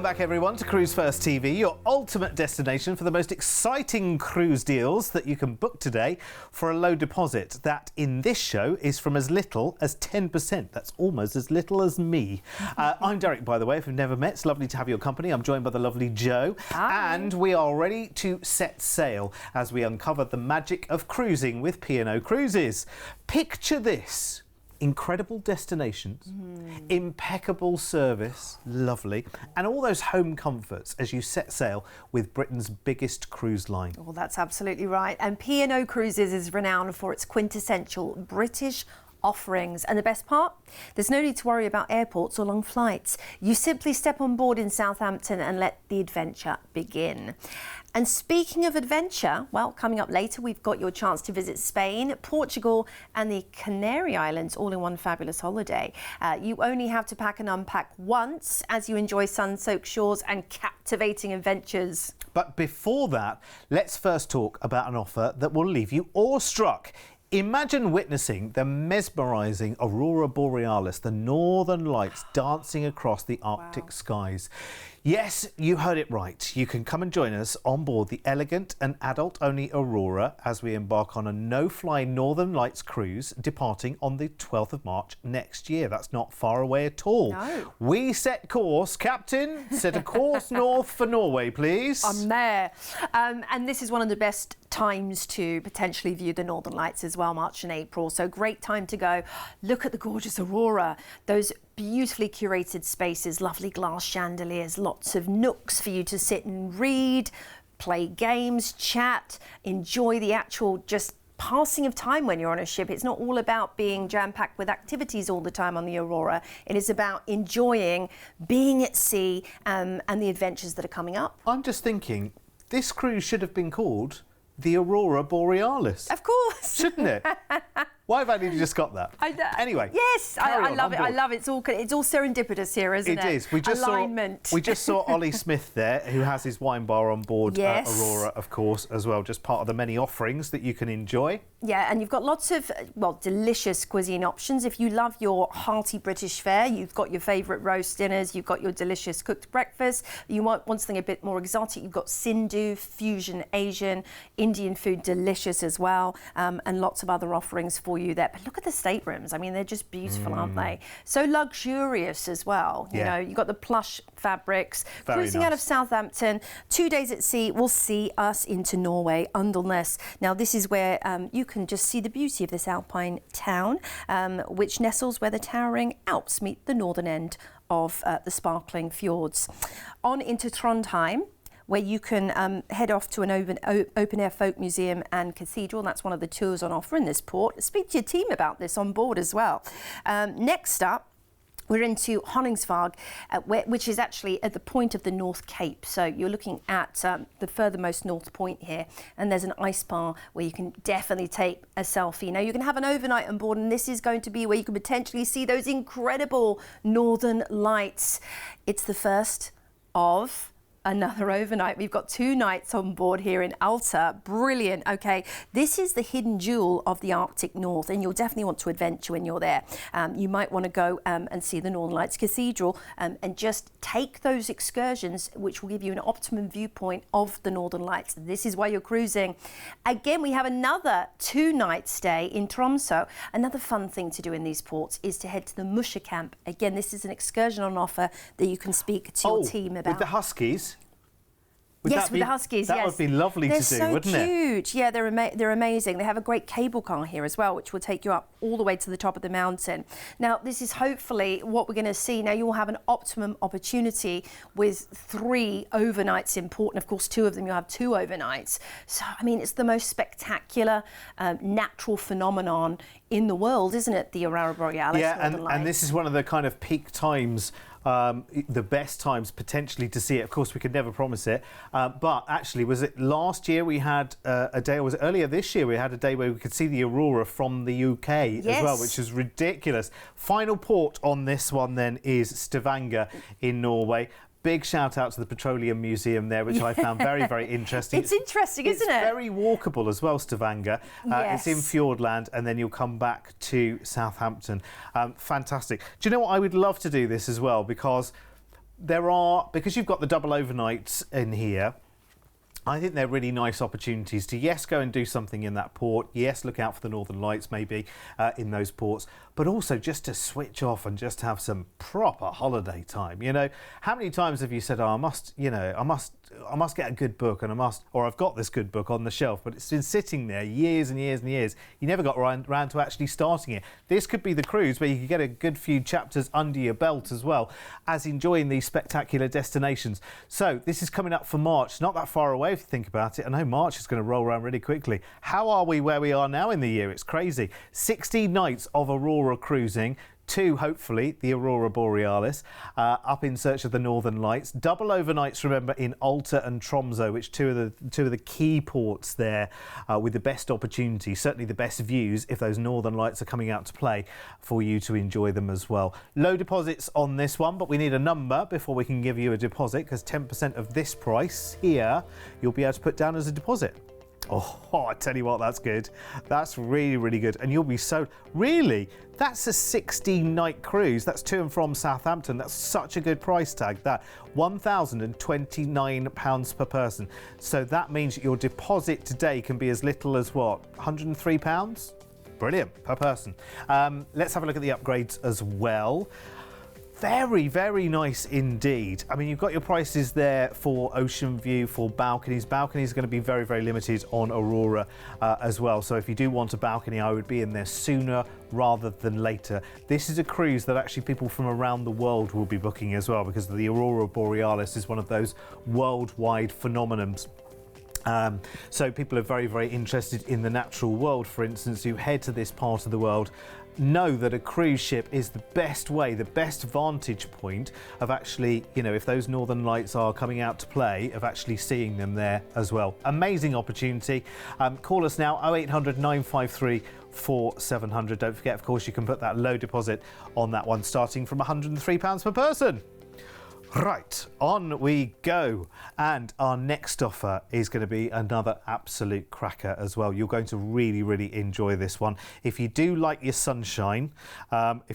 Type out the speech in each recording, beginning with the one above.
back, everyone, to Cruise1st TV, your ultimate destination for the most exciting cruise deals that you can book today for a low deposit. That, in this show, is from as little as 10%. That's almost as little as me. I'm Derek, by the way, if we've never met. It's lovely to have your company. I'm joined by the lovely Jo. Hi. And we are ready to set sail as we uncover the magic of cruising with P&O Cruises. Picture this. Incredible destinations, impeccable service, lovely, and all those home comforts as you set sail with Britain's biggest cruise line. Well, that's absolutely right. And P&O Cruises is renowned for its quintessential British offerings. And the best part? There's no need to worry about airports or long flights. You simply step on board in Southampton and let the adventure begin. And speaking of adventure, well, coming up later, we've got your chance to visit Spain, Portugal and the Canary Islands all in one fabulous holiday. You only have to pack and unpack once as you enjoy sun-soaked shores and captivating adventures. But before that, let's first talk about an offer that will leave you awestruck. Imagine witnessing the mesmerising Aurora Borealis, the northern lights dancing across the Arctic skies. Yes, you heard it right. You can come and join us on board the elegant and adult-only Aurora as we embark on a no-fly Northern Lights cruise departing on the 12th of March next year. That's not far away at all. No. We set course. Captain, set a course north for Norway, please. I'm there. And this is one of the best times to potentially view the Northern Lights as well, March and April. So great time to go. Look at the gorgeous Aurora. Those beautifully curated spaces, lovely glass chandeliers, lots of nooks for you to sit and read, play games, chat, enjoy the actual just passing of time when you're on a ship. It's not all about being jam-packed with activities all the time on the Aurora. It is about enjoying being at sea and the adventures that are coming up. I'm just thinking, this cruise should have been called the Aurora Borealis. Of course. Shouldn't it? Why have I only just got that? Anyway. Yes, I love it. I love it. It's all serendipitous here, isn't it? It is. We just saw Ollie Smith there, who has his wine bar on board Aurora, of course, as well. Just part of the many offerings that you can enjoy. Yeah, and you've got lots of, well, delicious cuisine options. If you love your hearty British fare, you've got your favourite roast dinners, you've got your delicious cooked breakfast. You want something a bit more exotic, you've got Sindhu, fusion Asian, Indian food, delicious as well, and lots of other offerings for you there. But look at the staterooms. I mean, they're just beautiful, aren't they? So luxurious as well. You know, you've got the plush fabrics. Very Cruising nice. out of Southampton, 2 days at sea will see us into Norway, Undernes. Now, this is where you can just see the beauty of this alpine town, which nestles where the towering Alps meet the northern end of the sparkling fjords. On into Trondheim, where you can head off to an open-air folk museum and cathedral. That's one of the tours on offer in this port. Speak to your team about this on board as well. Next up, we're into Honningsvåg, which is actually at the point of the North Cape. So you're looking at the furthermost north point here, and there's an ice bar where you can definitely take a selfie. Now, you can have an overnight on board, and this is going to be where you can potentially see those incredible northern lights. It's the first of another overnight. We've got 2 nights on board here in Alta. Brilliant. Okay, this is the hidden jewel of the Arctic North, and you'll definitely want to adventure when you're there. You might want to go and see the Northern Lights Cathedral and just take those excursions, which will give you an optimum viewpoint of the Northern Lights. This is why you're cruising. Again, we have another 2-night stay in Tromsø. Another fun thing to do in these ports is to head to the Musher Camp. Again, this is an excursion on offer that you can speak to your team about. With the Huskies? With the Huskies, that would be lovely to do, wouldn't it? They're so cute. Yeah, they're amazing. They have a great cable car here as well, which will take you up all the way to the top of the mountain. Now, this is hopefully what we're going to see. Now, you will have an optimum opportunity with 3 overnights in port, and of course, 2 of them, you'll have 2 overnights. So, I mean, it's the most spectacular natural phenomenon in the world, isn't it? The Aurora Borealis. Yeah, and this is one of the kind of peak times, the best times potentially to see it. Of course, we could never promise it. But actually, was it last year we had a day, or was it earlier this year we had a day where we could see the Aurora from the UK as well, which is ridiculous. Final port on this one then is Stavanger in Norway. Big shout out to the Petroleum Museum there, which I found very, very interesting. It's interesting, isn't it? It's very walkable as well, Stavanger. It's in Fjordland, and then you'll come back to Southampton. Fantastic. Do you know what? I would love to do this as well, because there are, because you've got the double overnights in here, I think they're really nice opportunities to, yes, go and do something in that port. Yes, look out for the Northern Lights maybe in those ports, but also just to switch off and just have some proper holiday time. You know, how many times have you said, oh, I must get a good book, and I've got this good book on the shelf, but it's been sitting there years and years and years. You never got round to actually starting it. This could be the cruise where you could get a good few chapters under your belt as well as enjoying these spectacular destinations. So this is coming up for March, not that far away if you think about it. I know March is going to roll around really quickly. How are we where we are now in the year? It's crazy. 16 nights of Aurora cruising. 2, hopefully, the Aurora Borealis, up in search of the Northern Lights. Double overnights, remember, in Alta and Tromsø, which two of the key ports there with the best opportunities, certainly the best views if those Northern Lights are coming out to play for you to enjoy them as well. Low deposits on this one, but we need a number before we can give you a deposit, because 10% of this price here you'll be able to put down as a deposit. Oh, I tell you what, that's good. That's really, really good. And you'll be so... Really? That's a 16-night cruise. That's to and from Southampton. That's such a good price tag, that. £1,029 per person. So that means that your deposit today can be as little as, what, £103? Brilliant, per person. Let's have a look at the upgrades as well. Very, very nice indeed. I mean, you've got your prices there for ocean view, for balconies. Balconies are going to be very, very limited on Aurora as well. So if you do want a balcony, I would be in there sooner rather than later. This is a cruise that actually people from around the world will be booking as well, because the Aurora Borealis is one of those worldwide phenomenons. So people are very, very interested in the natural world, for instance, who head to this part of the world, know that a cruise ship is the best way, the best vantage point of actually, you know, if those Northern Lights are coming out to play, of actually seeing them there as well. Amazing opportunity. Call us now, 0800 953 4700. Don't forget, of course, you can put that low deposit on that one, starting from £103 per person. Right, on we go. And our next offer is going to be another absolute cracker as well. You're going to really, really enjoy this one. If you do like your sunshine, hasn't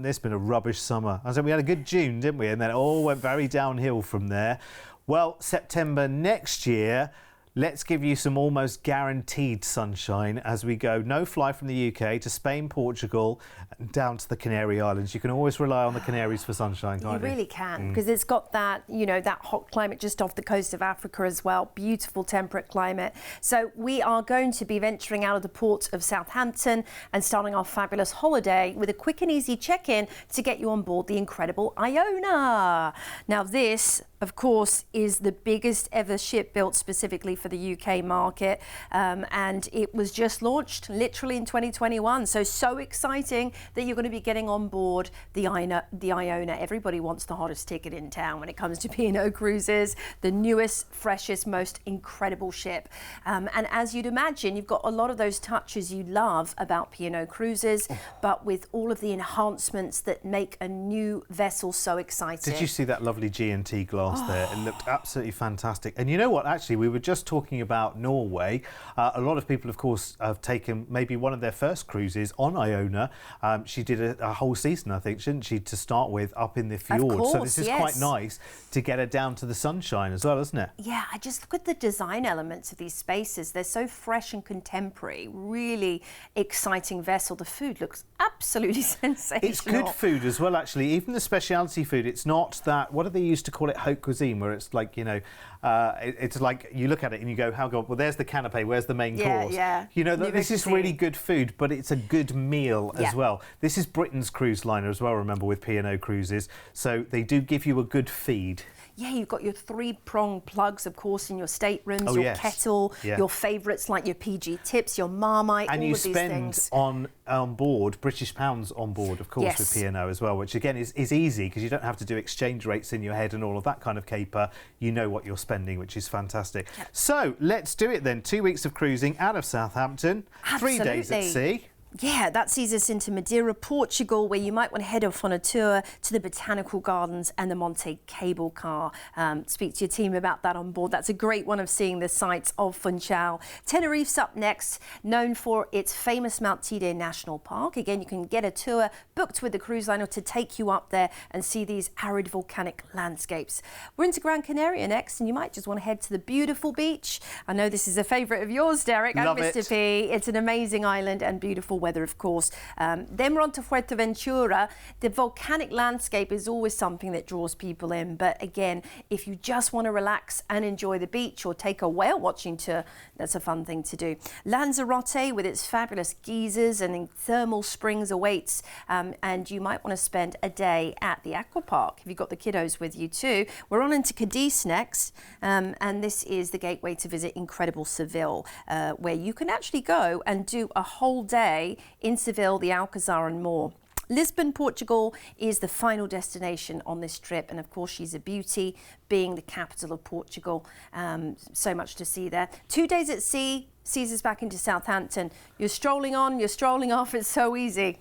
this been a rubbish summer? I said we had a good June, didn't we? And then it all went very downhill from there. Well, September next year, let's give you some almost guaranteed sunshine as we go. No fly from the UK to Spain, Portugal, and down to the Canary Islands. You can always rely on the Canaries for sunshine, can't you? You really can, because it's got that, you know, that hot climate just off the coast of Africa as well. Beautiful temperate climate. So we are going to be venturing out of the port of Southampton and starting our fabulous holiday with a quick and easy check-in to get you on board the incredible Iona. Now this, of course, is the biggest ever ship built specifically for the UK market, and it was just launched literally in 2021. So exciting that you're going to be getting on board the Iona. Everybody wants the hottest ticket in town when it comes to P&O Cruises, the newest, freshest, most incredible ship. And as you'd imagine, you've got a lot of those touches you love about P&O Cruises, but with all of the enhancements that make a new vessel so exciting. Did you see that lovely G&T glass there? It looked absolutely fantastic. And you know what, actually, we were just talking about Norway. A lot of people, of course, have taken maybe one of their first cruises on Iona. She did a whole season, I think, didn't she, to start with, up in the fjord. Of course, so this is quite nice to get her down to the sunshine as well, isn't it? Yeah, I just look at the design elements of these spaces. They're so fresh and contemporary. Really exciting vessel. The food looks absolutely sensational. It's good food as well, actually. Even the specialty food, it's not that, what do they used to call it, haute cuisine, where it's like, you know, it's like you look at it and you go, how God, well, there's the canapé, where's the main course? Yeah. You know, this is really good food, but it's a good meal as well. This is Britain's cruise liner as well, remember, with P&O Cruises. So they do give you a good feed. Yeah, you've got your 3-prong plugs, of course, in your staterooms, your kettle, your favourites like your PG Tips, your Marmite, and all you of these things. spend on board British pounds on board, of course, with P&O as well, which again is easy because you don't have to do exchange rates in your head and all of that kind of caper. You know what you're spending, which is fantastic. Yep. So let's do it then. 2 weeks of cruising out of Southampton, Absolutely. 3 days at sea. Yeah, that sees us into Madeira, Portugal, where you might want to head off on a tour to the Botanical Gardens and the Monte cable car. Speak to your team about that on board. That's a great one of seeing the sights of Funchal. Tenerife's up next, known for its famous Mount Teide National Park. Again, you can get a tour booked with the cruise liner to take you up there and see these arid volcanic landscapes. We're into Gran Canaria next, and you might just want to head to the beautiful beach. I know this is a favourite of yours, Derek, Love and Mr. it. P. It's an amazing island and beautiful weather, of course. Then we're on to Fuerteventura. The volcanic landscape is always something that draws people in. But again, if you just want to relax and enjoy the beach or take a whale watching tour, that's a fun thing to do. Lanzarote, with its fabulous geysers and thermal springs, awaits. And you might want to spend a day at the aqua park if you've got the kiddos with you too. We're on into Cadiz next. And this is the gateway to visit incredible Seville, where you can actually go and do a whole day in Seville, the Alcazar and more. Lisbon, Portugal is the final destination on this trip, and of course she's a beauty, being the capital of Portugal. So much to see there. 2 days at sea sees us back into Southampton. You're strolling on, you're strolling off, it's so easy.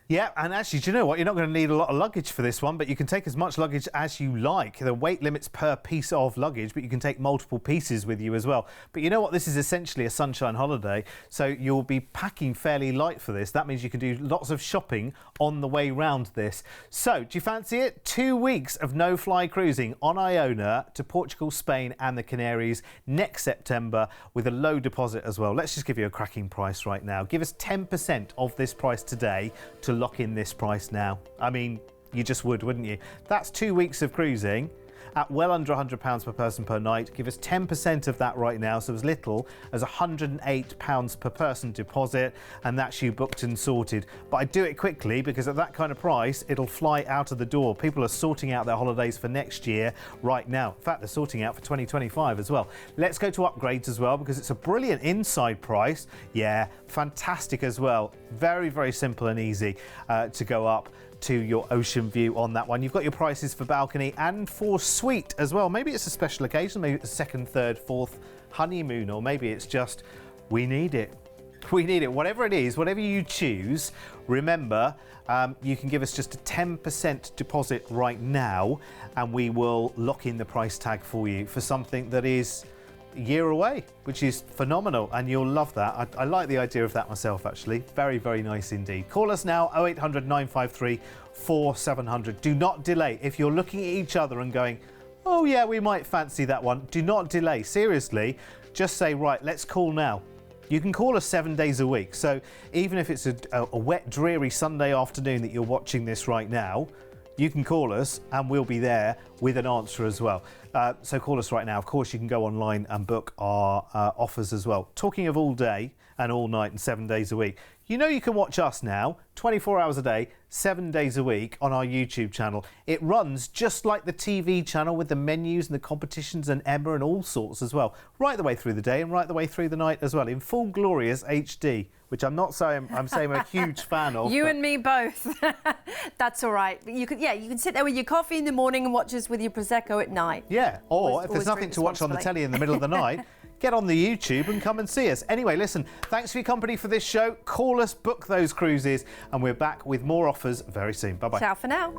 Yeah, and actually, do you know what? You're not going to need a lot of luggage for this one, but you can take as much luggage as you like. The weight limit's per piece of luggage, but you can take multiple pieces with you as well. But you know what? This is essentially a sunshine holiday, so you'll be packing fairly light for this. That means you can do lots of shopping on the way round this. So, do you fancy it? 2 weeks of no-fly cruising on Iona to Portugal, Spain and the Canaries next September with a low deposit as well. Let's just give you a cracking price right now. Give us 10% of this price today to lock in this price now. I mean, you just would, wouldn't you? That's 2 weeks of cruising at well under £100 per person per night. Give us 10% of that right now, so as little as £108 per person deposit, and that's you booked and sorted. But I do it quickly because at that kind of price, it'll fly out of the door. People are sorting out their holidays for next year right now. In fact, they're sorting out for 2025 as well. Let's go to upgrades as well, because it's a brilliant inside price. Yeah, fantastic as well. Very, very simple and easy to go up to your ocean view on that one. You've got your prices for balcony and for suite as well. Maybe it's a special occasion, maybe it's a second, third, fourth honeymoon, or maybe it's just we need it. We need it. Whatever it is, whatever you choose, remember, you can give us just a 10% deposit right now, and we will lock in the price tag for you for something that is a year away, which is phenomenal, and you'll love that. I like the idea of that myself, actually. Very, very nice indeed. Call us now, 0800 953 4700. Do not delay. If you're looking at each other and going, oh yeah, we might fancy that one, do not delay. Seriously, just say, right, let's call now. You can call us 7 days a week. So even if it's a wet, dreary Sunday afternoon that you're watching this right now, you can call us and we'll be there with an answer as well. So call us right now. Of course, you can go online and book our offers as well. Talking of all day and all night and 7 days a week, you know you can watch us now 24 hours a day, 7 days a week on our YouTube channel. It runs just like the TV channel with the menus and the competitions and Emma and all sorts as well, right the way through the day and right the way through the night as well, in full glorious HD, which I'm not saying I'm a huge fan of. You and me both. That's all right. You can sit there with your coffee in the morning and watch us with your Prosecco at night. Yeah, or Always if there's nothing drink to watch on the responsibly. telly in the middle of the night, get on the YouTube and come and see us. Anyway, listen, thanks for your company for this show. Call us, book those cruises, and we're back with more offers very soon. Bye-bye. Ciao for now.